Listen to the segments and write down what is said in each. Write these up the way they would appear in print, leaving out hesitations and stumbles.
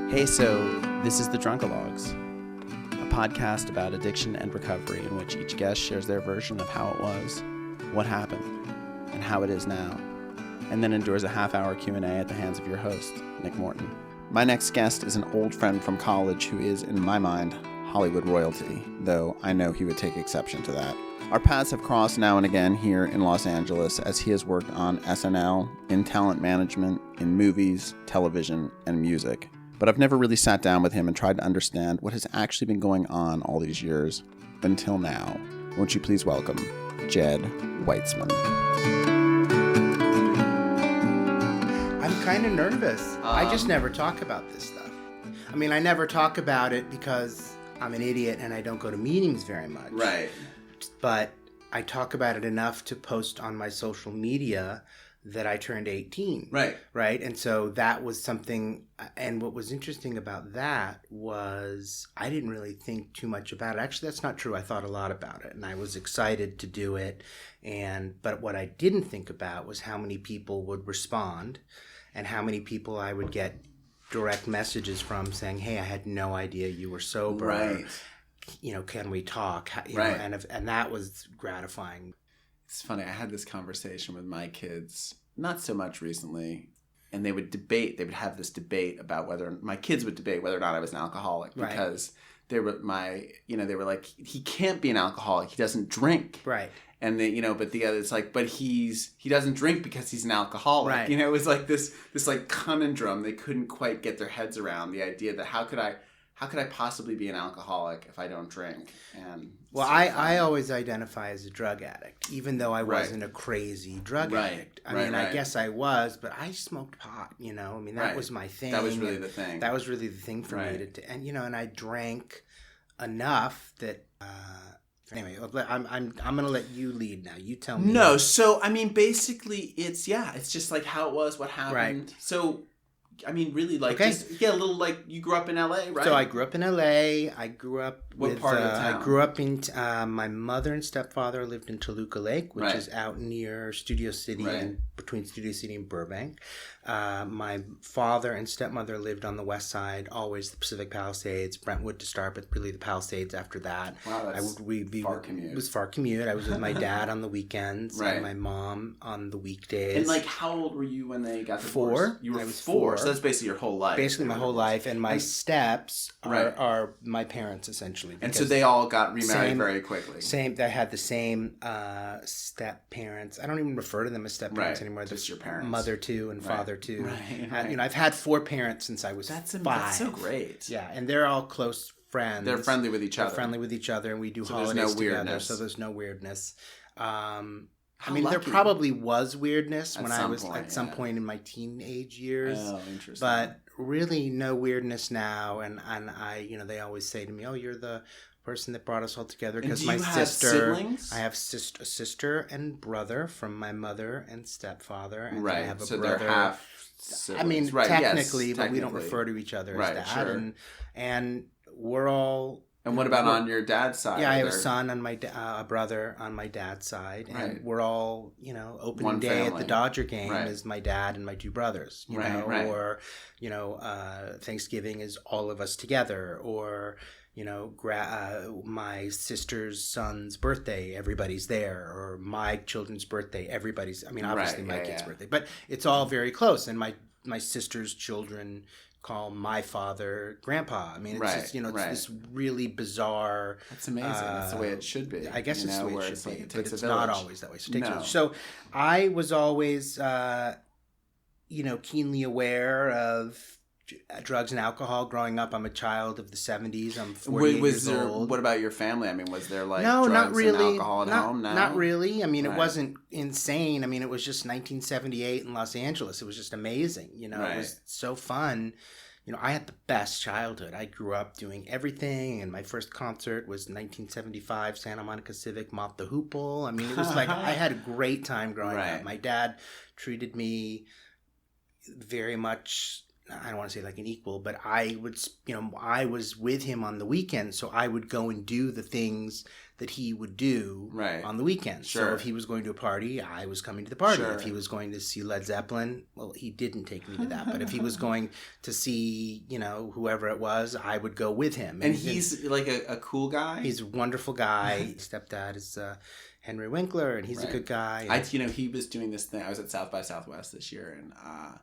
Hey, so this is the Drunkalogs, a podcast about addiction and recovery in which each guest shares their version of how it was, what happened, and how it is now, and then endures a half-hour Q&A at the hands of your host, Nick Morton. My next guest is an old friend from college who is, in my mind, Hollywood royalty, though I know he would take exception to that. Our paths have crossed now and again here in Los Angeles as he has worked on SNL, in talent management, in movies, television, and music. But I've never really sat down with him and tried to understand what has actually been going on all these years. Until now, won't you please welcome Jed Weitzman. I'm kind of nervous. I just never talk about this stuff. I mean, I never talk about it because I'm an idiot and I don't go to meetings very much. Right. But I talk about it enough to post on my social media that I turned 18. Right. Right. And so that was something. And what was interesting about that was I didn't really think too much about it. Actually, that's not true. I thought a lot about it and I was excited to do it. But what I didn't think about was how many people would respond and how many people I would get direct messages from saying, hey, I had no idea you were sober. Right. You know, can we talk? Right. And that was gratifying. It's funny. I had this conversation with my kids, not so much recently, and they would have this debate about whether my kids would debate whether or not I was an alcoholic because they were like, he can't be an alcoholic. He doesn't drink. Right. And they, but the other, it's like, but he doesn't drink because he's an alcoholic. Right. It was like this like conundrum. They couldn't quite get their heads around the idea that how could I possibly be an alcoholic if I don't drink? And well, I always identify as a drug addict, even though I wasn't a crazy drug addict. I guess I was, but I smoked pot, that was my thing. That was really the thing. That was really the thing for me and I drank enough that, anyway, I'm going to let you lead now. You tell me. No. So, basically it's just like how it was, what happened. Right. So, really, just a little, you grew up in LA, right? So I grew up in LA. I grew up What part of town? I grew up in, my mother and stepfather lived in Toluca Lake, which is out near Studio City and between Studio City and Burbank. My father and stepmother lived on the west side, always the Pacific Palisades, Brentwood to start, but really the Palisades after that. Wow, that's far commute. It was far commute. I was with my dad on the weekends and my mom on the weekdays. And how old were you when they got divorced? 4. You were I was 4. So that's basically your whole life. Basically my whole life. And my steps are my parents, essentially. And so they all got remarried very quickly. They had the same step parents. I don't even refer to them as step parents anymore. Just your parents. Mother too and father too. Right. I've had 4 parents since I was 5. That's so great. Yeah, and they're all close friends. They're friendly with each other. And we do holidays together. So there's no weirdness. There probably was weirdness when I was at some point in my teenage years. Oh, interesting. But really no weirdness now. And I, they always say to me, "Oh, you're the person that brought us all together." Because my sister, siblings? I have a sister and brother from my mother and stepfather, and I have a so brother. They're half siblings. Technically, but we don't refer to each other as that. Sure. And we're all. And what about on your dad's side? Yeah, I have a son on a brother on my dad's side, and we're all, opening day at the Dodger game is my dad and my 2 brothers, or, Thanksgiving is all of us together, or, my sister's son's birthday, everybody's there, or my children's birthday, everybody's, obviously my kid's birthday, but it's all very close, and my sister's children call my father grandpa. It's just, it's this really bizarre. That's amazing. That's the way it should be. I guess it's the way it should be, but it's not always that way. So it takes a village. So I was always, keenly aware of drugs and alcohol growing up. I'm a child of the 70s. I'm 48 years old. What about your family? Was there no, drugs not really. and alcohol at home? No, not really. It wasn't insane. It was just 1978 in Los Angeles. It was just amazing. It was so fun. I had the best childhood. I grew up doing everything, and my first concert was 1975, Santa Monica Civic, Mop the Hoople. It was like I had a great time growing up. My dad treated me very much I don't want to say like an equal, but I was with him on the weekend, so I would go and do the things that he would do on the weekend. Sure. So if he was going to a party, I was coming to the party. Sure. If he was going to see Led Zeppelin, well, he didn't take me to that. But if he was going to see, whoever it was, I would go with him. And he's like a cool guy? He's a wonderful guy. His stepdad is Henry Winkler, and he's a good guy. He was doing this thing. I was at South by Southwest this year, and I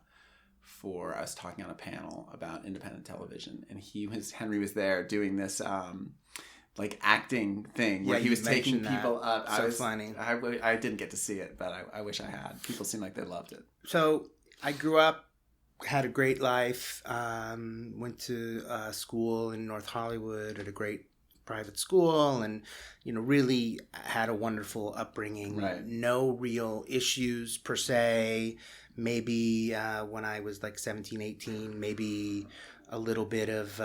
was talking on a panel about independent television, and Henry was there doing this like acting thing where he was taking people up. So funny. I didn't get to see it, but I wish I had. People seemed like they loved it. So I grew up, had a great life, went to school in North Hollywood at a great private school, and really had a wonderful upbringing. No real issues per se. Maybe when I was like 17, 18, maybe a little bit of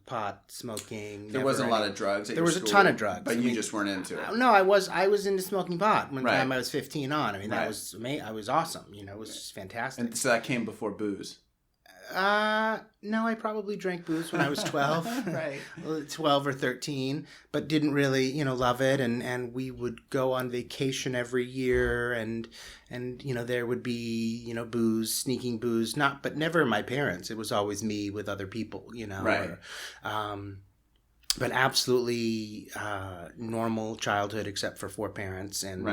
pot smoking. There wasn't a lot of drugs at There your was school, a ton of drugs. But you just weren't into it. No, I was into smoking pot when time I was 15 on. I mean, that was amazing. I was awesome. It was just fantastic. And so that came before booze. No, I probably drank booze when I was 12. 12 or 13, but didn't really, love it. And we would go on vacation every year, and there would be, booze, sneaking booze, but never my parents. It was always me with other people, but absolutely normal childhood, except for 4 parents and,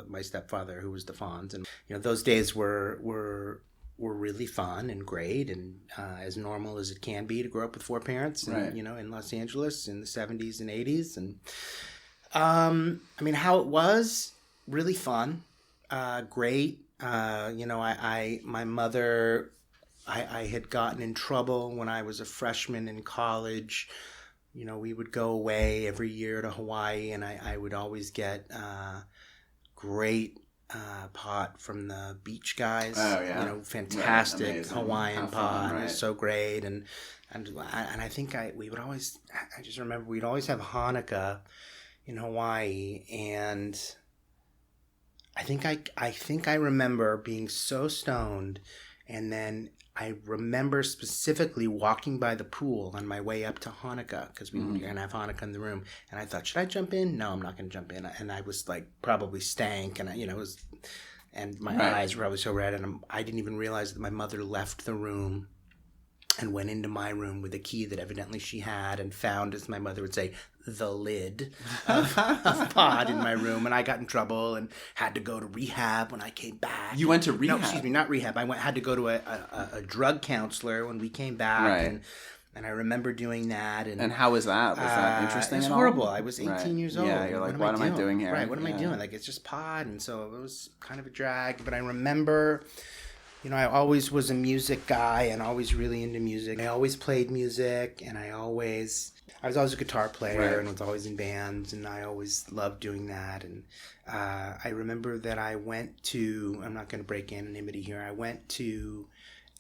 my stepfather, who was the Fonz. And, those days were really fun and great, and as normal as it can be to grow up with 4 parents, and, in Los Angeles in the 70s and 80s. And how it was, really fun, great. My mother, I had gotten in trouble when I was a freshman in college. We would go away every year to Hawaii, and I would always get great pot from the beach guys. Oh yeah, fantastic Hawaiian pot. It was so great, and I think we would always. I just remember we'd always have Hanukkah in Hawaii, and I think I remember being so stoned, and then I remember specifically walking by the pool on my way up to Hanukkah, because we were going to have Hanukkah in the room. And I thought, should I jump in? No, I'm not going to jump in. And I was like probably stank, and it was, and my eyes were probably so red. And I didn't even realize that my mother left the room and went into my room with a key that evidently she had, and found, as my mother would say, the lid of pot in my room. And I got in trouble and had to go to rehab when I came back. You went to rehab? No, excuse me, not rehab. Had to go to a drug counselor when we came back. And I remember doing that. And how was that? Was that interesting? It was horrible. I was 18 years old. Yeah, you're like, what am I doing here? Right, what am I doing? Like, it's just pot. And so it was kind of a drag. But I remember, I always was a music guy and always really into music. I always played music, and I was always a guitar player, and was always in bands, and I always loved doing that. And I remember that I went to, I'm not going to break anonymity here, I went to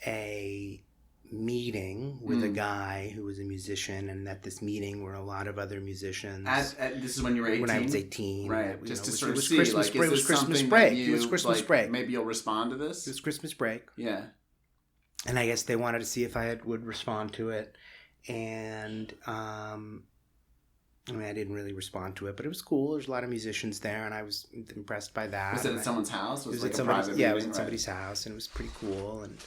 a meeting with a guy who was a musician, and at this meeting were a lot of other musicians. This is when you were 18? When I was 18. Right. Just to sort of see, Christmas break. It was Christmas break. It was Christmas break. Maybe you'll respond to this? It was Christmas break. Yeah. And I guess they wanted to see if I would respond to it. And I didn't really respond to it, but it was cool. There's a lot of musicians there, and I was impressed by that. Was it at someone's house? Was it like a private meeting? Yeah, it was at somebody's house, and it was pretty cool. And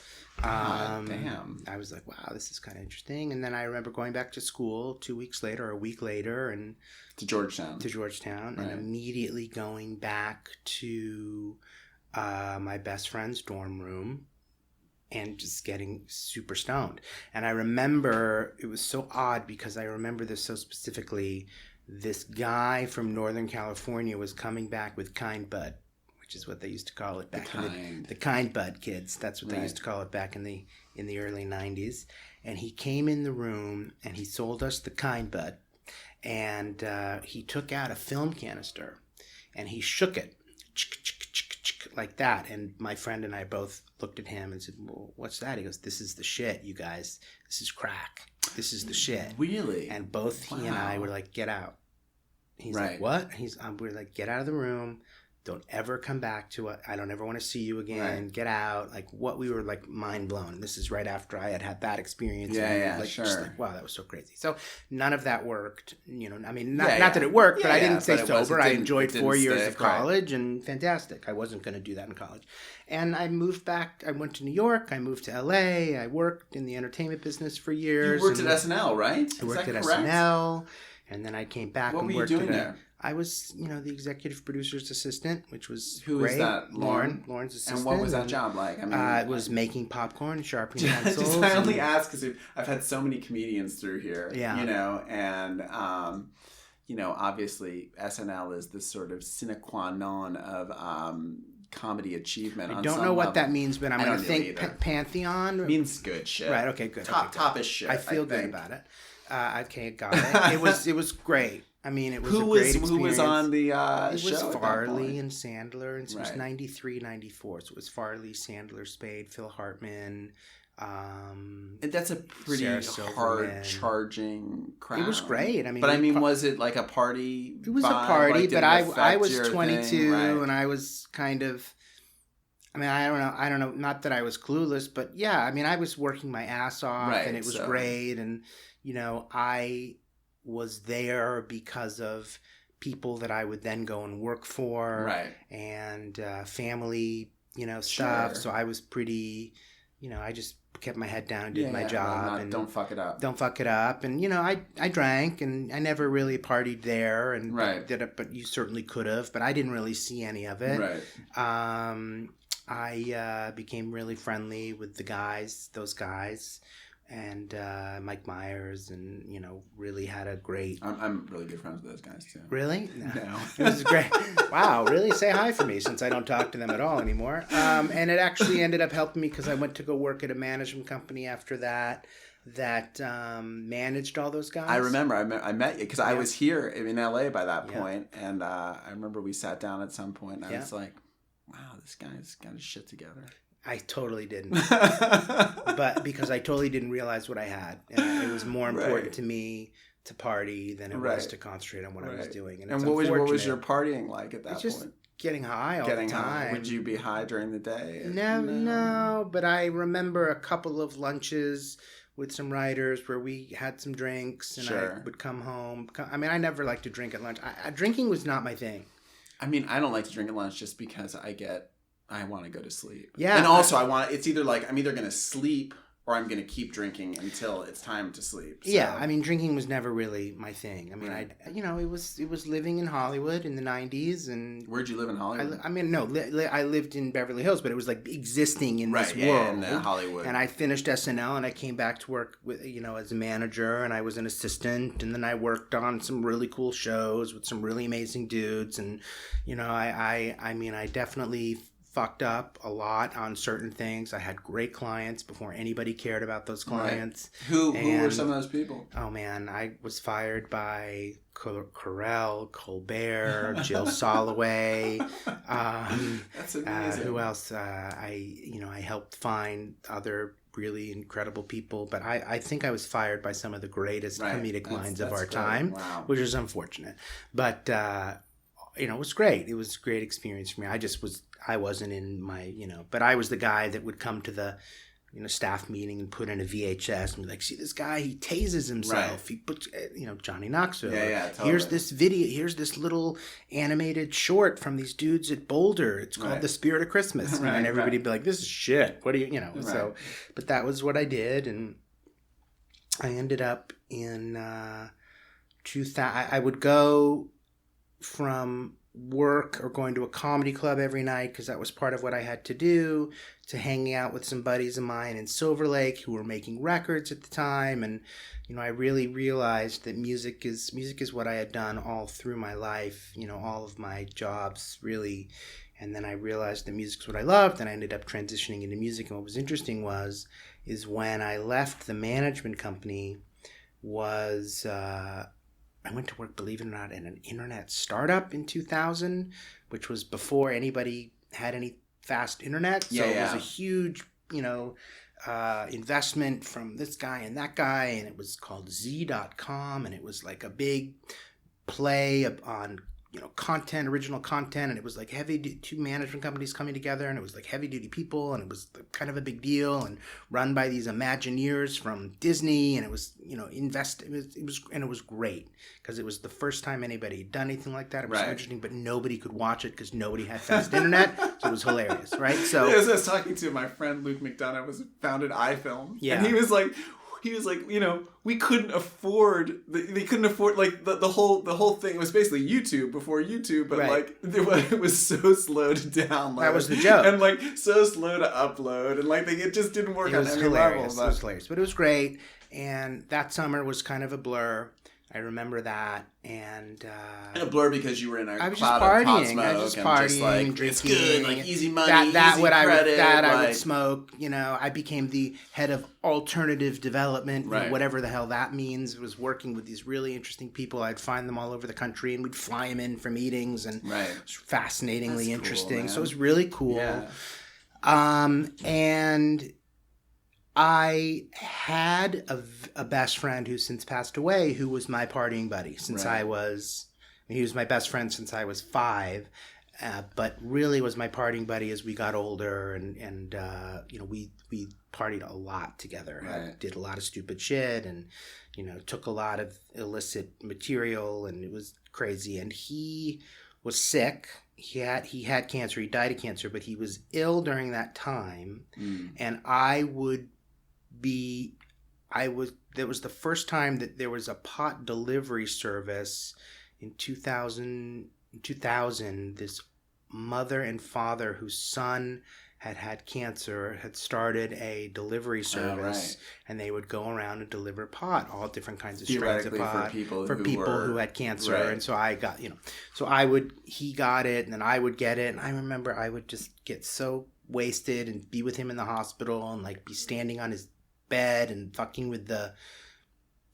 damn. I was like, wow, this is kind of interesting. And then I remember going back to school 2 weeks later, or a week later, and to Georgetown, and immediately going back to my best friend's dorm room, and just getting super stoned. And I remember, it was so odd because I remember this so specifically. This guy from Northern California was coming back with Kind Bud, which is what they used to call it back in the Kind Bud kids. That's what they used to call it back in the early 90s. And he came in the room and he sold us the Kind Bud. And he took out a film canister and he shook it like that. And my friend and I both looked at him and said, well, what's that? He goes, this is the shit, you guys. This is crack. This is the shit. Really? And both he and I were like, get out. He's like, what? We're like, get out of the room. Don't ever come back to it. I don't ever want to see you again. Right. Get out. Like what we were like mind blown. This is right after I had that experience. Yeah, and yeah, like, sure. Just like, wow, that was so crazy. So none of that worked. You know, I mean, not Yeah, that it worked, but I didn't stay but it sober. I didn't- enjoyed it didn't 4 years stick, of college and fantastic. I wasn't going to do that in college. And I moved back. I went to New York. I moved to LA. I worked in the entertainment business for years. You worked at SNL, right? I worked at SNL. And then I came back What and were you worked doing at there? I was, you know, the executive producer's assistant, which was Who great. is that? Lauren? Lauren's assistant. And what was that job like? I mean, it was making popcorn, sharpening pencils. I only ask because I've had so many comedians through here. Yeah. You know, and you know, obviously SNL is this sort of sine qua non of comedy achievement. I on don't some know what level. that means, but I'm I going don't to know think either. Pantheon. It means good shit. Right. Okay. Good. Top-ish shit. I feel good think. about it. Okay. Got it. It was great. I mean, it was a great experience. Who was on the It show? was at that Farley point? and Sandler, and it was Right. 93, 94. So it was Farley, Sandler, Spade, Phil Hartman. And that's a pretty Sarah Silverman. hard charging crowd. It was great. I mean, but I mean, was it like a party? It was a vibe? party, Like, did but it I affect was your 22 thing? Right. and I was kind of. I mean, I don't know. Not that I was clueless, but yeah, I mean, I was working my ass off, Right, and it was so- great, and you know, I was there because of people that I would then go and work for, Right. and family, you know, stuff. Sure. So I was pretty, you know, I just kept my head down and did my like job, and don't fuck it up. don't fuck it up. And you know, I drank, and I never really partied there, and Right. did it, but you certainly could have, but I didn't really see any of it. Right. I became really friendly with those guys, and Mike Myers, and you know, really had a great. I'm really good friends with those guys too. Really? No. It was great. Wow, really? Say hi for me, since I don't talk to them at all anymore. And it actually ended up helping me because I went to go work at a management company after that managed all those guys. I remember I met you because I Yeah. was here in LA by that Yeah. point, and I remember we sat down at some point, and I Yeah. was like, "Wow, this guy's got his shit together." I totally didn't. But because I totally didn't realize what I had. And it was more important Right. to me to party than it Right. was to concentrate on what I was doing. And, And it's what was unfortunate. your partying like at that It's just point? getting high all Getting the time. high. Would you be high during the day? No, but I remember a couple of lunches with some writers where we had some drinks, and Sure. I would come home. I mean, I never liked to drink at lunch. Drinking was not my thing. I mean, I don't like to drink at lunch just because I want to go to sleep. Yeah. And also it's either like I'm either going to sleep or I'm going to keep drinking until it's time to sleep. So. Yeah, I mean, drinking was never really my thing. I mean, Right. it was living in Hollywood in the 90s, and Where'd you live in Hollywood? I lived in Beverly Hills, but it was like existing in this yeah, world. in Hollywood. And I finished SNL, and I came back to work with, you know, as a manager, and I was an assistant, and then I worked on some really cool shows with some really amazing dudes, and you know, I mean, I definitely fucked up a lot on certain things. I had great clients before anybody cared about those clients. Right. Who were some of those people? Oh man, I was fired by Carell, Colbert, Jill Soloway. That's amazing. Who else? I helped find other really incredible people, but I think I was fired by some of the greatest comedic minds of our time, which is unfortunate. But it was great. It was a great experience for me. I wasn't in my, but I was the guy that would come to the, staff meeting and put in a VHS and be like, see this guy, he tases himself. Right. He puts, Johnny Knoxville. Yeah, totally. Here's this video. Here's this little animated short from these dudes at Boulder. It's called The Spirit of Christmas. And everybody would be like, this is shit. What do you, so, but that was what I did. And I ended up in 2000. I would go from work or going to a comedy club every night because that was part of what I had to do, to hanging out with some buddies of mine in Silver Lake who were making records at the time. And I really realized that music is what I had done all through my life, all of my jobs really. And then I realized that music is what I loved, and I ended up transitioning into music. And what was interesting is when I left the management company was I went to work, believe it or not, in an internet startup in 2000, which was before anybody had any fast internet. So it was a huge, investment from this guy and that guy, and it was called Z.com, and it was like a big play on content, original content, and it was like two management companies coming together, and it was like heavy duty people, and it was kind of a big deal, and run by these Imagineers from Disney, and it was it was great because it was the first time anybody had done anything like that. It was so interesting, but nobody could watch it because nobody had fast internet, so it was hilarious, right? So I was talking to my friend Luke McDonough, founded iFilm, and he was like, we couldn't afford. They couldn't afford the whole thing. It was basically YouTube before YouTube, but it was so slow to download. That was the joke, and so slow to upload, and it just didn't work on any level. It was hilarious, but it was great. And that summer was kind of a blur. I remember that, and a blur because you were in a I was cloud just partying. of pot smoke. I was just partying, drinking. It's good, easy money, easy credit. I would smoke. I became the head of alternative development, whatever the hell that means. I was working with these really interesting people. I'd find them all over the country, and we'd fly them in for meetings, and it was fascinatingly interesting. So it was really cool. Yeah. And I had a best friend who since passed away, who was my partying buddy since he was my best friend since I was 5, but really was my partying buddy as we got older, and we partied a lot together. Right. Did a lot of stupid shit, and took a lot of illicit material, and it was crazy. And he was sick. He had cancer. He died of cancer, but he was ill during that time, and that was the first time that there was a pot delivery service in 2000. This mother and father whose son had cancer had started a delivery service, and they would go around and deliver pot, all different kinds of strains of pot for people who had cancer. And so I got, he got it, and then I would get it, and I remember I would just get so wasted and be with him in the hospital and be standing on his bed and fucking with the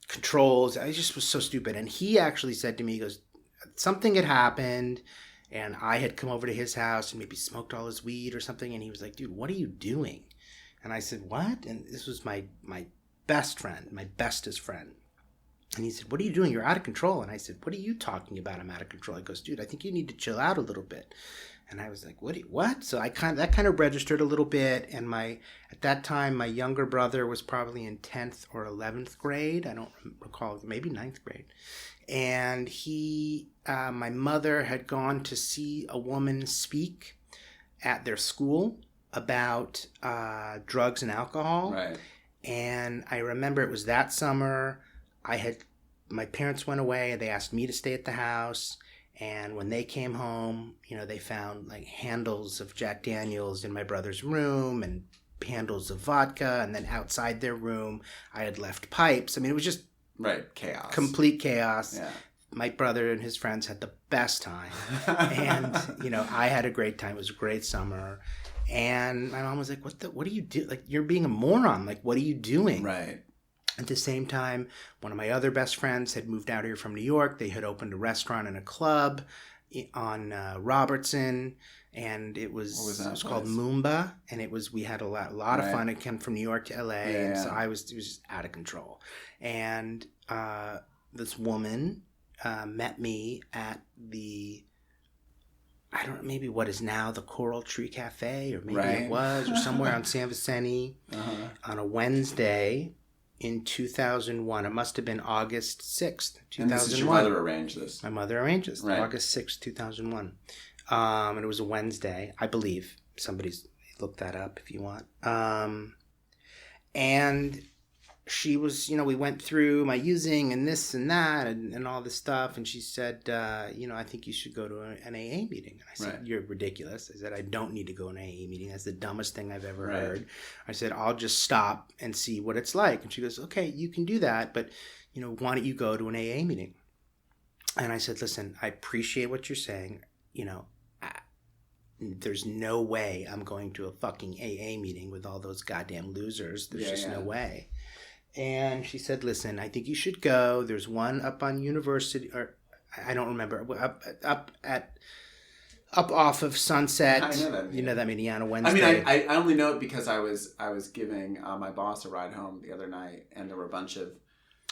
controls. I just was so stupid. And he actually said to me, he goes, something had happened, and I had come over to his house and maybe smoked all his weed or something, and he was like, dude, what are you doing? And I said, what? And this was my best friend, my bestest friend. And he said, what are you doing? You're out of control. And I said, what are you talking about? I'm out of control. He goes, dude, I think you need to chill out a little bit. And I was like, what? So that kind of registered a little bit. And at that time, my younger brother was probably in 10th or 11th grade. I don't recall, maybe 9th grade. And my mother had gone to see a woman speak at their school about drugs and alcohol. Right. And I remember it was that summer. My parents went away, and they asked me to stay at the house. And when they came home, they found handles of Jack Daniels in my brother's room and handles of vodka. And then outside their room, I had left pipes. I mean, it was just chaos, complete chaos. Yeah. My brother and his friends had the best time, and I had a great time. It was a great summer. And my mom was like, "What do you do? You're being a moron. What are you doing?" Right. At the same time, one of my other best friends had moved out here from New York. They had opened a restaurant and a club on Robertson, and it was called Moomba, and we had a lot of fun. It came from New York to LA, so it was just out of control. And this woman met me at I don't know, maybe what is now the Coral Tree Cafe, or maybe it was, or somewhere on San Vicente on a Wednesday in 2001. It must have been August 6th, 2001. And this is your mother arranged this? My mother arranged this, August 6th, 2001. And it was a Wednesday, I believe. Somebody's looked that up if you want. And she was, we went through my using and this and that and all this stuff. And she said, I think you should go to an AA meeting. And I said, You're ridiculous. I said, I don't need to go to an AA meeting. That's the dumbest thing I've ever heard. I said, I'll just stop and see what it's like. And she goes, okay, you can do that. But, why don't you go to an AA meeting? And I said, listen, I appreciate what you're saying. There's no way I'm going to a fucking AA meeting with all those goddamn losers. There's just no way. And she said, listen, I think you should go. There's one up on University, or I don't remember, up off of Sunset. I know that. You know that meeting on a Wednesday. I mean, I only know it because I was giving my boss a ride home the other night, and there were a bunch of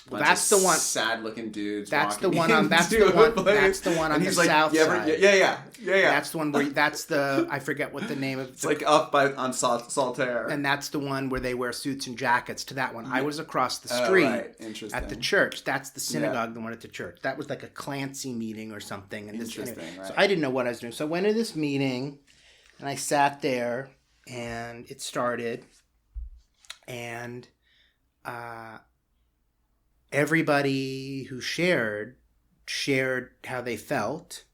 That's the one. Sad-looking dudes. That's the walking one on. That's into the a one. place. That's the one on And the he's like, south side. Yeah. That's the one where. That's the. I forget what the name of. It's like up on Saltaire. And that's the one where they wear suits and jackets. To that one, I was across the street at the church. That's the synagogue, the one at the church. That was like a Clancy meeting or something. And Interesting. Anyway, Right. So I didn't know what I was doing. So I went to this meeting, and I sat there, and it started, and. Everybody who shared how they felt,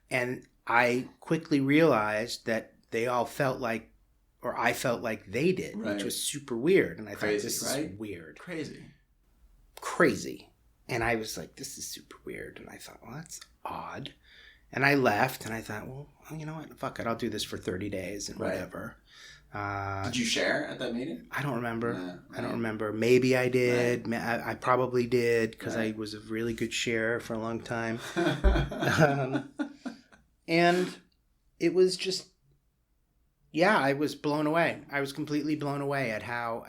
and I quickly realized that they all felt like, or I felt like they did, which was super weird. And I thought, this is weird. Crazy. And I was like, this is super weird. And I thought, well, that's odd. And I left, and I thought, well, you know what? Fuck it. I'll do this for 30 days and whatever. Did you share at that meeting? I don't remember. Yeah, right. I don't remember. Maybe I did. Right. I probably did because I was a really good sharer for a long time. And it was just, I was blown away. I was completely blown away at how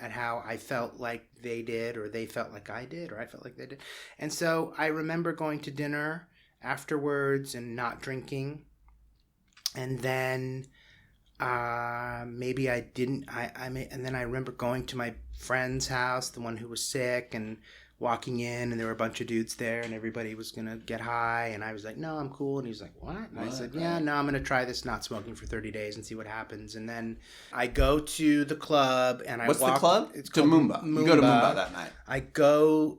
I felt like they did, or they felt like I did, or I felt like they did. And so I remember going to dinner afterwards and not drinking. And then... maybe I didn't. And then I remember going to my friend's house, the one who was sick, and walking in, and there were a bunch of dudes there, and everybody was gonna get high, and I was like, "No, I'm cool." And he was like, "What?" And I said, "Yeah, no, I'm gonna try this not smoking for 30 days and see what happens." And then I go to the club, and What's the club? It's called Mumba. You go to Mumba that night. I go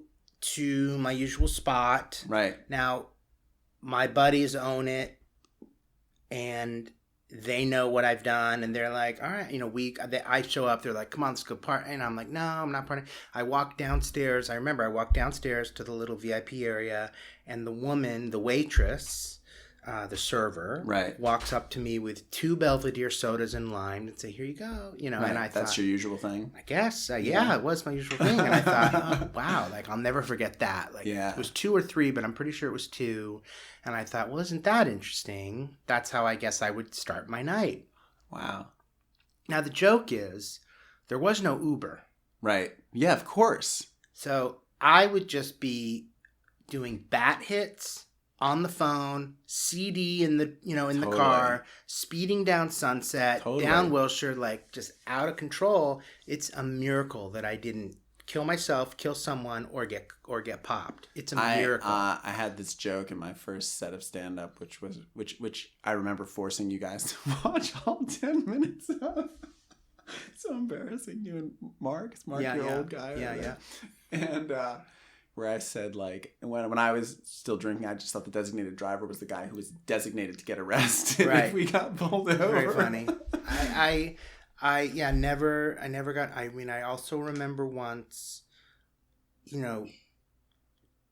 to my usual spot. Right. Now, my buddies own it, and they know what I've done, and they're like, all right, I show up, they're like, come on, let's go party. And I'm like, no, I'm not partying. I walk downstairs. I remember I walked downstairs to the little VIP area, and the woman, the waitress, the server, walks up to me with 2 Belvedere sodas in lime and say, here you go. And I thought, that's your usual thing? I guess. It was my usual thing. And I thought, oh, wow, I'll never forget that. It was 2 or 3, but I'm pretty sure it was 2. And I thought, well, isn't that interesting? That's how I guess I would start my night. Wow. Now, the joke is, there was no Uber. Right. Yeah, of course. So I would just be doing bat hits on the phone, CD in the the car, speeding down Sunset, down Wilshire, just out of control. It's a miracle that I didn't kill myself, kill someone, or get popped. It's a miracle. I had this joke in my first set of stand-up, which I remember forcing you guys to watch all 10 minutes of. It's so embarrassing. You and Mark. It's Mark, your old guy. Yeah. And where I said, when I was still drinking, I just thought the designated driver was the guy who was designated to get arrested if we got pulled over. Very funny. I never got. I also remember once,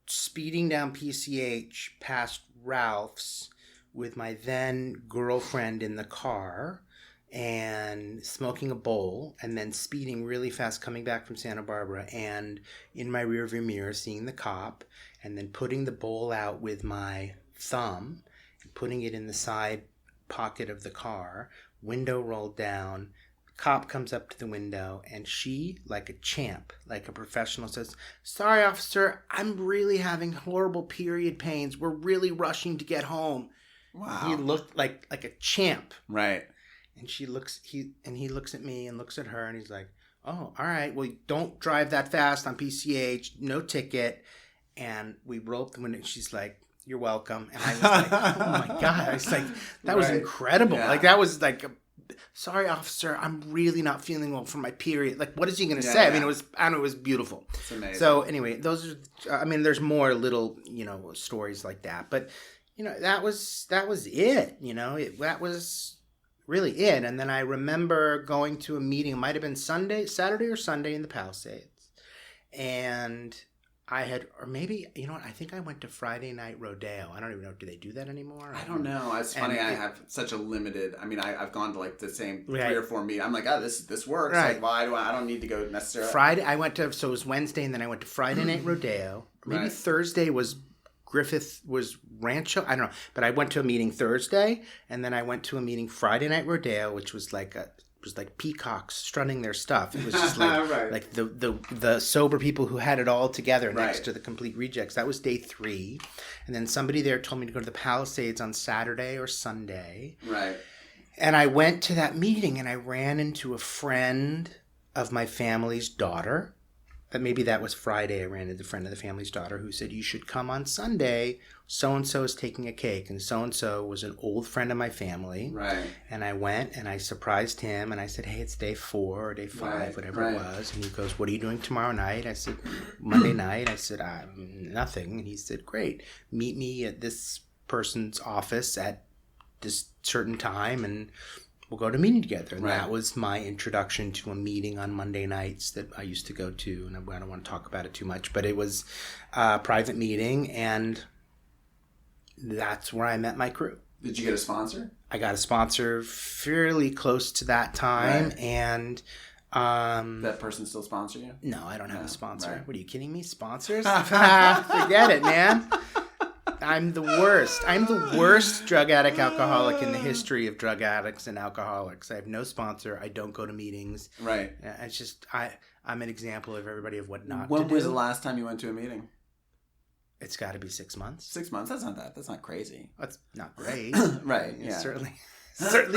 speeding down PCH past Ralph's with my then girlfriend in the car, and smoking a bowl, and then speeding really fast coming back from Santa Barbara, and in my rearview mirror seeing the cop, and then putting the bowl out with my thumb and putting it in the side pocket of the car, window rolled down. Cop comes up to the window, and she, like a champ, like a professional, says, "Sorry, officer, I'm really having horrible period pains. We're really rushing to get home." Wow. He looked like a champ. Right. And he looks at me and looks at her, and he's like, "Oh, all right. Well, don't drive that fast on PCH. No ticket." And we roll up the window, and she's like, "You're welcome." And I was like, "Oh my God!" I was like, "That was incredible." Yeah. That was "Sorry, officer, I'm really not feeling well from my period." What is he going to say? Yeah. It was beautiful. It's amazing. So anyway, those are. There's more little stories like that, but that was it. That was really it. And then I remember going to a meeting. It might have been Saturday or Sunday in the Palisades, and I had, or maybe, I think I went to Friday Night Rodeo. I don't even know. Do they do that anymore? I don't know. It's funny. I have such a limited, I've gone to the same 3 or 4 meetings. I'm like, oh, this works. Right. Why do I don't need to go necessarily. Friday, so it was Wednesday, and then I went to Friday Night Rodeo. Maybe Thursday was Rancho. I don't know. But I went to a meeting Thursday, and then I went to a meeting Friday Night Rodeo, which was like a was like peacocks strutting their stuff. It was just like Right. like the sober people who had it all together next Right. to the complete rejects. That was day 3. And then somebody there told me to go to the Palisades on Saturday or Sunday. Right. And I went to that meeting and I ran into a friend of my family's daughter. Maybe that was Friday. I ran into a friend of the family's daughter who said, you should come on Sunday. So-and-so is taking a cake. And so-and-so was an old friend of my family. Right. And I went and I surprised him and I said, hey, it's day 4 or day 5, Right, whatever right. it was. And he goes, what are you doing tomorrow night? I said, Monday night. I said, nothing. And he said, great. Meet me at this person's office at this certain time and we'll go to a meeting together. And Right. that was my introduction to a meeting on Monday nights that I used to go to. And I don't want to talk about it too much, but it was a private meeting and that's where I met my crew. Did you get a sponsor? I got a sponsor fairly close to that time. Right. And That person still sponsor you? no, I don't have No, a sponsor. right. What are you kidding me? Sponsors? Forget it, man. I'm the worst. I'm the worst drug addict alcoholic in the history of drug addicts and alcoholics. I have no sponsor. I don't go to meetings. Right. It's just I'm an example of everybody of what not to When do. was the last time you went to a meeting? It's got to be 6 months. 6 months? That's not crazy. That's not great. Right, It's yeah. certainly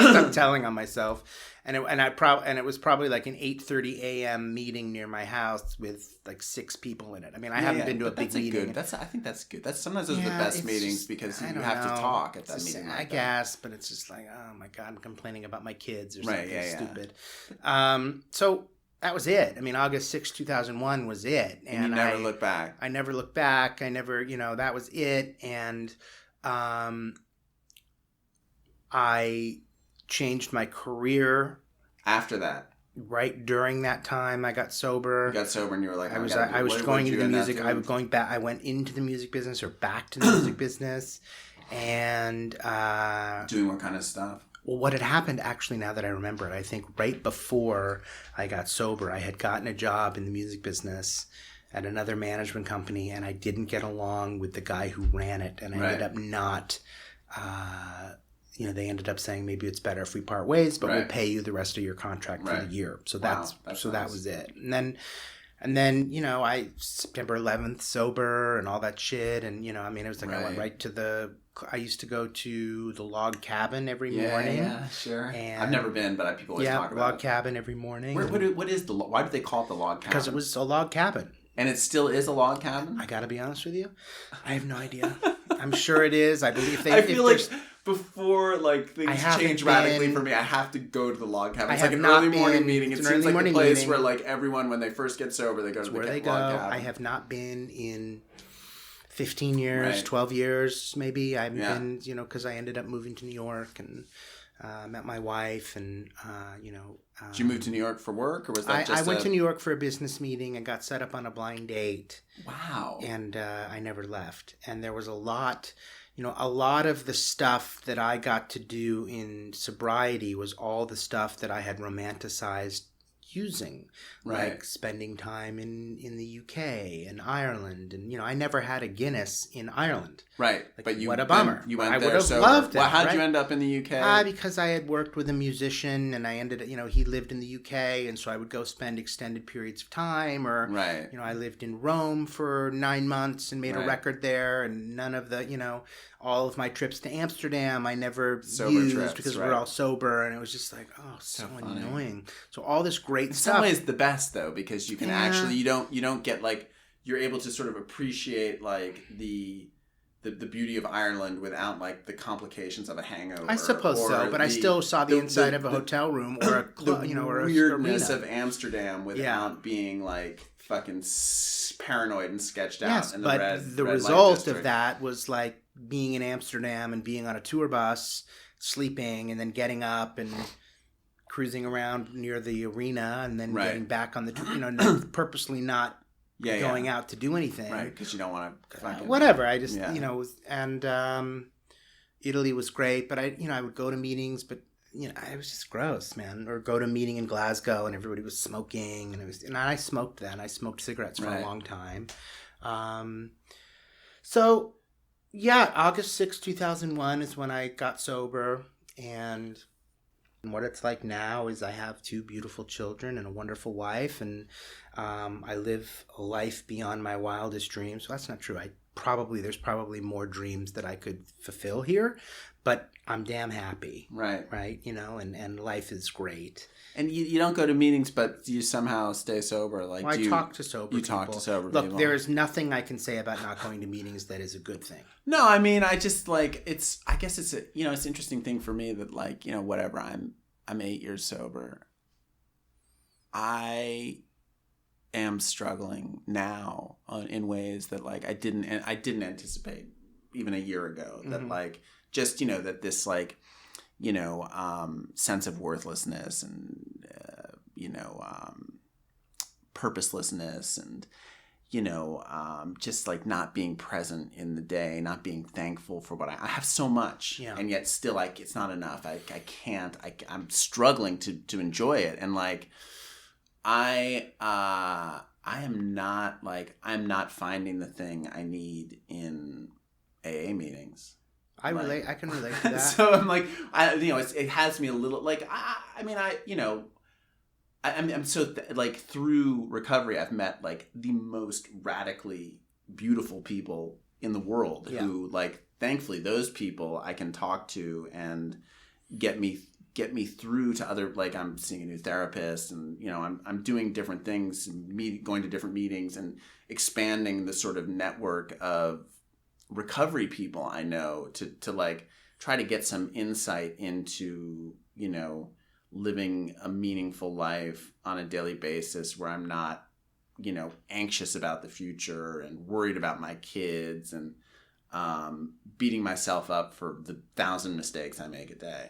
I'm telling on myself. And it was probably like an 8:30 a.m. meeting near my house with like 6 people in it. I mean, I haven't been to a but big that's meeting. I think that's good. Sometimes those are the Yeah, best it's meetings just- because I you don't have to know. talk at It's that just- meeting. I like that. guess, but it's just like, oh my God, I'm complaining about my kids or Right, something yeah, yeah. stupid. So that was it. I mean, August 6, 2001 was it. And you never look back. I never looked back. I never, that was it. And I changed my career After that, right during that time. I got sober. you got sober and you were like, I was what going did into you the end up music. doing? I went into the music business or back to the music business, and Doing what kind of stuff? well, what had happened actually, now that I remember it, I think right before I got sober, I had gotten a job in the music business at another management company, and I didn't get along with the guy who ran it, and I ended up not. They ended up saying maybe it's better if we part ways, but we'll Right. pay you the rest of your contract for Right. the year. So Wow, that nice. was it. And then I September 11th sober and all that shit, and it was like I went Right. right to I used to go to the log cabin every Yeah, morning. yeah, sure. And- I've never been, but people always talk about log it. cabin every morning. What is why do they call it the log cabin? Because it was a log cabin. And it still is a log cabin? I gotta be honest with you, I have no idea. I'm sure it is. I believe I feel like there's- before things haven't change radically been- for me, I have to go to the log cabin. I It's like have an not early morning been- meeting. It it's an seems early like the morning place meeting. where like everyone, when they first get sober, they go to the where they go. log cabin. I have not been in 15 years, Right. 12 years maybe. I haven't Yeah. been, because I ended up moving to New York and met my wife and, Did you move to New York for work, or was that I went to New York for a business meeting and got set up on a blind date. Wow. And I never left. And there was a lot of the stuff that I got to do in sobriety was all the stuff that I had romanticized using, Right. like spending time in the UK and Ireland. And, I never had a Guinness in Ireland. Right. Like, But what a bummer. You went I there would have sober. loved Well, that, how'd you right? end up in the UK? Because I had worked with a musician and I ended, he lived in the UK, and so I would go spend extended periods of time, or, Right. I lived in Rome for 9 months and made Right. a record there, and none of the, all of my trips to Amsterdam I never Sober used trips, because we right. were all sober, and it was just like, oh, so funny. annoying. So all this great In stuff. some ways, the best though, because you can Yeah. actually you don't get like, you're able to sort of appreciate like the beauty of Ireland without like the complications of a hangover. I suppose so, but I still saw the inside of a hotel room or a club, or a weirdness arena. of Amsterdam without being like fucking paranoid and sketched out. Yes, in the but red the light result district. of that was like being in Amsterdam and being on a tour bus, sleeping, and then getting up and cruising around near the arena, and then Right. getting back on the purposely not going out to do anything. Right, because you don't want to fucking... Whatever. I just, Yeah. and Italy was great, but I would go to meetings, but it was just gross, man. Or go to a meeting in Glasgow and everybody was smoking, and I smoked then. I smoked cigarettes for Right. a long time. So yeah, August 6, 2001 is when I got sober, and And what it's like now is I have 2 beautiful children and a wonderful wife, and I live a life beyond my wildest dreams. Well, that's not true. There's probably more dreams that I could fulfill here, but I'm damn happy. Right. Right. And life is great. And you don't go to meetings, but you somehow stay sober. Like, I talk to sober people. You talk to sober people. people. Look, there is nothing I can say about not going to meetings that is a good thing. No, I mean, I just like I guess it's it's an interesting thing for me that like whatever I'm 8 years sober. I am struggling now in ways that like I didn't anticipate even a year ago. That like just that this like sense of worthlessness and purposelessness and just like not being present in the day, not being thankful for what I have so much, and yet still like it's not enough. I can't. I'm struggling to enjoy it, and like I'm not finding the thing I need in AA meetings. I can relate to that. So I'm like, it has me a little like, I'm so like through recovery, I've met like the most radically beautiful people in the world who like, thankfully those people I can talk to and get me through to other, like I'm seeing a new therapist and, I'm doing different things, going to different meetings and expanding the sort of network of recovery people I know to like try to get some insight into, living a meaningful life on a daily basis where I'm not, anxious about the future and worried about my kids and beating myself up for the 1,000 mistakes I make a day.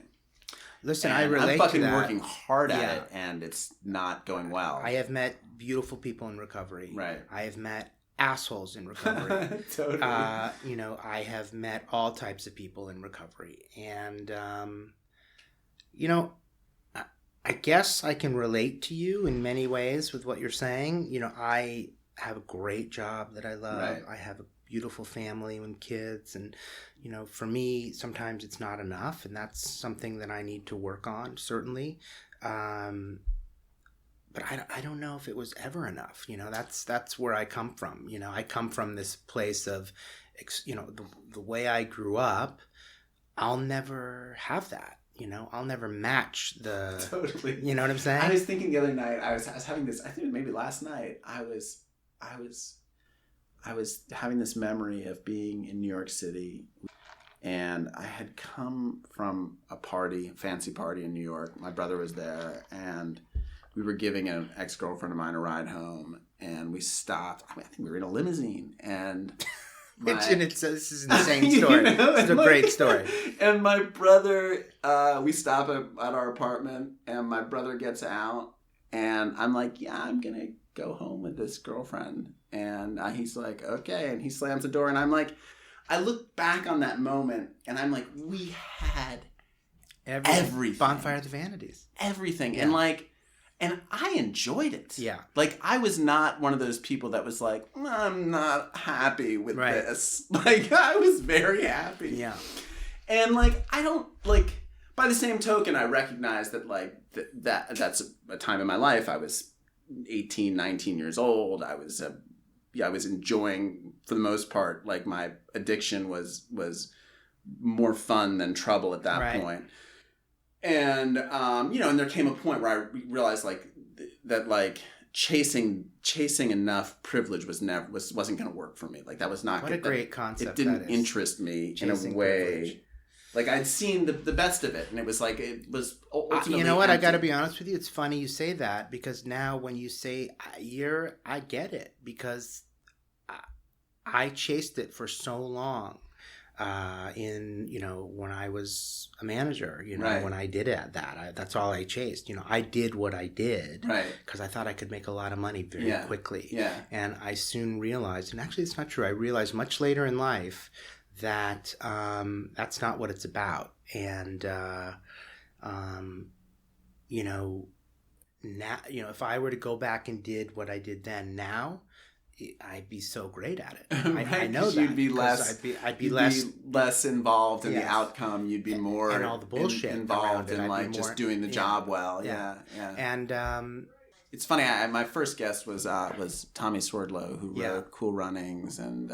Listen, and I relate I'm fucking to that. working hard at it, and it's not going well. I have met beautiful people in recovery. Right. I have met assholes in recovery. Totally. I have met all types of people in recovery. And, I guess I can relate to you in many ways with what you're saying. I have a great job that I love. Right. I have a beautiful family and kids. And, for me, sometimes it's not enough. And that's something that I need to work on, certainly. But I don't know if it was ever enough. That's where I come from. I come from this place of, the way I grew up, I'll never have that. I'll never match the... Totally. You know what I'm saying? I was thinking the other night, I was having this, I think maybe last night, I was having this memory of being in New York City, and I had come from a fancy party in New York. My brother was there, and we were giving an ex-girlfriend of mine a ride home, and we stopped. I think we were in a limousine, and... This is an insane story. It's a great story. And my brother, we stop at our apartment, and my brother gets out, and I'm like, yeah, I'm going to go home with this girlfriend. And he's like, okay. And he slams the door, and I'm like, I look back on that moment, and I'm like, we had everything. Bonfire of the Vanities. Everything. Yeah. And I enjoyed it. Yeah. Like, I was not one of those people that was like, I'm not happy with this. Like, I was very happy. Yeah. And, like, I don't, like, by the same token, I recognize that, like, that's a time in my life. I was 18, 19 years old. I was enjoying, for the most part, like, my addiction was more fun than trouble at that point. And, and there came a point where I realized like that, like chasing enough privilege wasn't going to work for me. Like that was not What a great concept. It didn't interest me in a way. Privilege. Like I'd seen the best of it, and it was like, it was ultimately you know what? empty. I got to be honest with you. It's funny you say that, because now when you say I get it, because I chased it for so long. When I was a manager, when I did that's all I chased. I did what I did because I thought I could make a lot of money very quickly. Yeah. And I soon realized, and actually it's not true, I realized much later in life that that's not what it's about. And, now, if I were to go back and did what I did then now, I'd be so great at it. Right, I know that. You'd be less. I'd be less involved in the outcome. You'd be more and all the bullshit involved in like just doing the job well. Yeah. And it's funny. My first guest was Tommy Swerdlow, who wrote Cool Runnings, and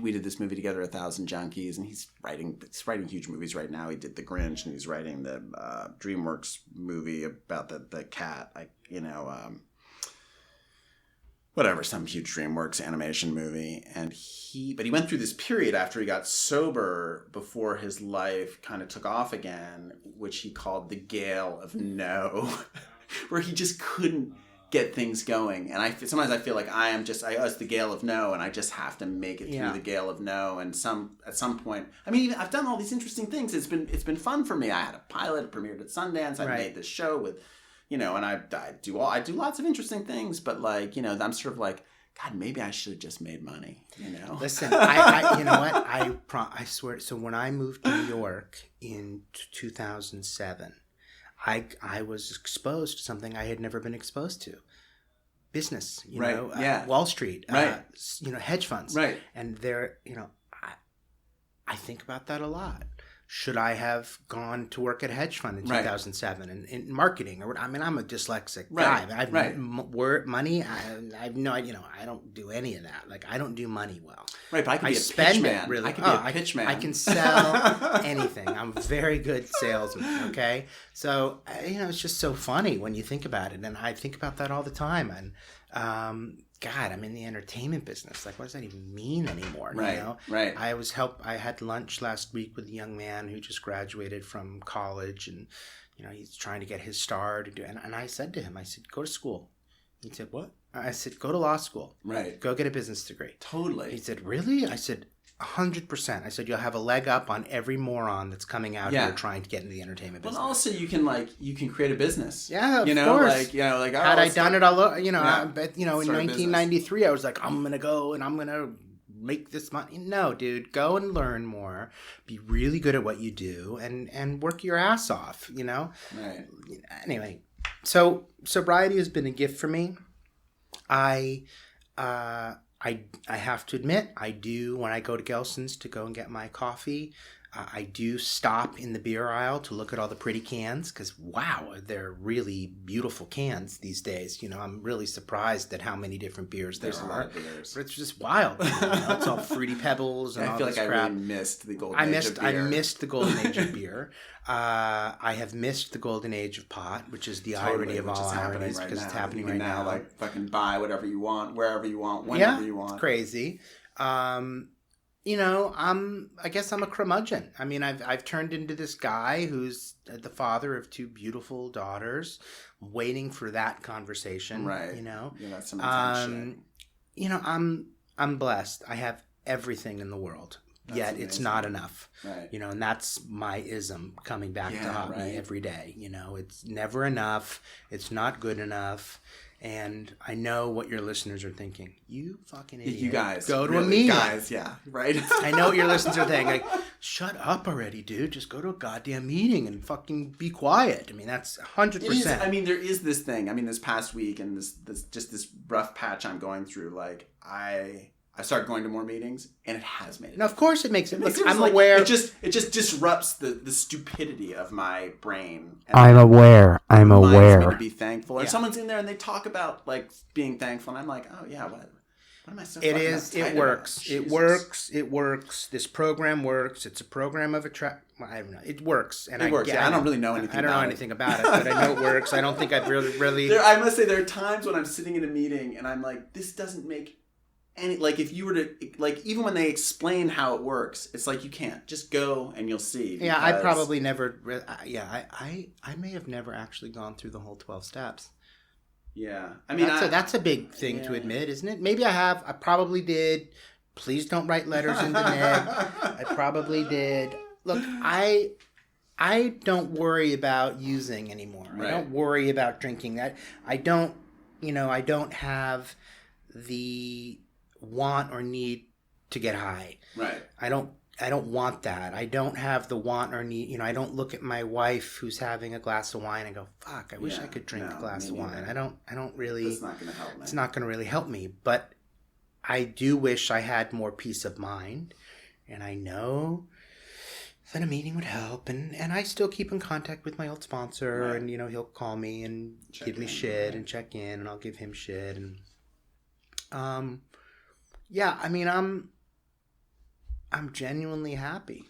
we did this movie together, 1,000 Junkies, and he's writing huge movies right now. He did The Grinch, and he's writing the DreamWorks movie about the cat. Whatever, some huge DreamWorks animation movie. And he went through this period after he got sober before his life kind of took off again, which he called the Gale of No, where he just couldn't get things going. And sometimes I feel like it's the Gale of No, and I just have to make it through the Gale of No. And at some point, I mean, I've done all these interesting things. It's been fun for me. I had a pilot, it premiered at Sundance. I made this show with, and I do lots of interesting things, but I'm sort of like, God, maybe I should have just made money, Listen, I you know what? I swear. So when I moved to New York in 2007, I was exposed to something I had never been exposed to. Business, Wall Street, hedge funds. Right. And I think about that a lot. Should I have gone to work at a hedge fund in 2007 and in marketing? I'm a dyslexic guy. Money, I have no idea. I don't do any of that. Like, I don't do money well. Right, but I can be a pitch man. Really. I can be a pitch man. I can sell anything. I'm a very good salesman, okay? So, it's just so funny when you think about it. And I think about that all the time. And, God, I'm in the entertainment business. Like, what does that even mean anymore? Right. I had lunch last week with a young man who just graduated from college, and he's trying to get his star to do. And I said to him, go to school. He said, what? I said, go to law school. Right. Go get a business degree. Totally. He said, really? I said, 100%. I said, you'll have a leg up on every moron that's coming out here trying to get into the entertainment business. Well, also you can create a business. Yeah, of course. Had I done it all, in Start 1993, I was like, I'm gonna go and I'm gonna make this money. No, dude, go and learn more. Be really good at what you do, and work your ass off. Right. Anyway, so sobriety has been a gift for me. I have to admit, I do, when I go to Gelson's to go and get my coffee, I do stop in the beer aisle to look at all the pretty cans, because, wow, they're really beautiful cans these days. I'm really surprised at how many different beers there are. A lot of beers. But it's just wild. It's all Fruity Pebbles and all this crap. I feel like I really missed the golden age of beer. I missed the golden age of beer. I have missed the golden age of pot, which is the irony of all ironies, because it's happening right now. Like, fucking buy whatever you want, wherever you want, whenever you want. It's crazy. I guess I'm a curmudgeon. I mean, I've turned into this guy who's the father of 2 beautiful daughters, waiting for that conversation. Right. Yeah, that's some intense shit. I'm blessed. I have everything in the world. Yet it's not enough. Right. And that's my ism coming back to haunt me every day. It's never enough. It's not good enough. And I know what your listeners are thinking. You fucking idiot. You guys. Go to a meeting. Guys, yeah. Right? I know what your listeners are thinking. Like, shut up already, dude. Just go to a goddamn meeting and fucking be quiet. I mean, that's 100%. I mean, there is this thing. I mean, this past week and this rough patch I'm going through, like, I started going to more meetings, and it has made it. No, of course it makes it. Look, I'm like, aware. It just disrupts the stupidity of my brain. And I'm aware. Me to be thankful. Or someone's in there and they talk about like being thankful, and I'm like, oh yeah, what am I so? It works. It works. It works. This program works. It's a program of I don't know. It works, and it works. I don't really know anything. I don't know anything about it, but I know it works. I don't think I've really. I must say, there are times when I'm sitting in a meeting and I'm like, this doesn't make. And like, if you were to, like, even when they explain how it works, it's like, you can't just go and you'll see. Yeah, I probably never. I may have never actually gone through the whole 12 steps. Yeah, I mean, that's a big thing to admit, isn't it? Maybe I have. I probably did. Please don't write letters into Nick. I probably did. Look, I don't worry about using anymore. Right. I don't worry about drinking. I don't have the want or need to get high. Right. I don't want that. I don't have the want or need. I don't look at my wife who's having a glass of wine and go, "Fuck, I wish I could drink a glass of wine." I don't really. It's not going to help me. It's not going to really help me. But I do wish I had more peace of mind, and I know that a meeting would help. And I still keep in contact with my old sponsor, and he'll call me and give me shit and check in, and I'll give him shit. And yeah, I mean, I'm genuinely happy.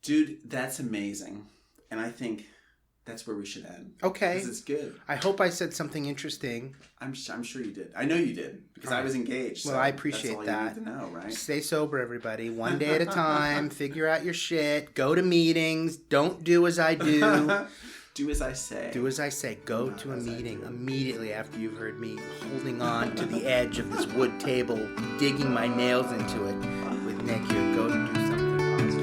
Dude, that's amazing. And I think that's where we should end. Okay. Because it's good. I hope I said something interesting. I'm sure you did. I know you did. Because I was engaged. Well, so I appreciate that's all that. you need to know, right? Stay sober, everybody. One day at a time. Figure out your shit. Go to meetings. Don't do as I do. Do as I say. Do as I say. Go to a meeting immediately after you've heard me holding on to the edge of this wood table, digging my nails into it with Nick here. Go do something positive.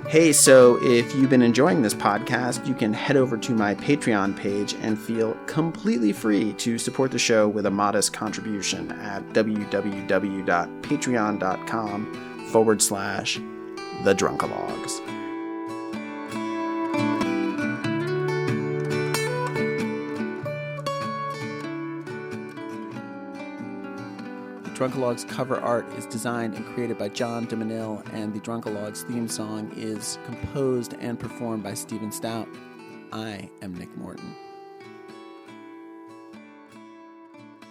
Hey, so if you've been enjoying this podcast, you can head over to my Patreon page and feel completely free to support the show with a modest contribution at www.patreon.com/thedrunkalogs. Drunkalogs cover art is designed and created by John DeManil, and the Drunkalogs theme song is composed and performed by Stephen Stout. I am Nick Morton.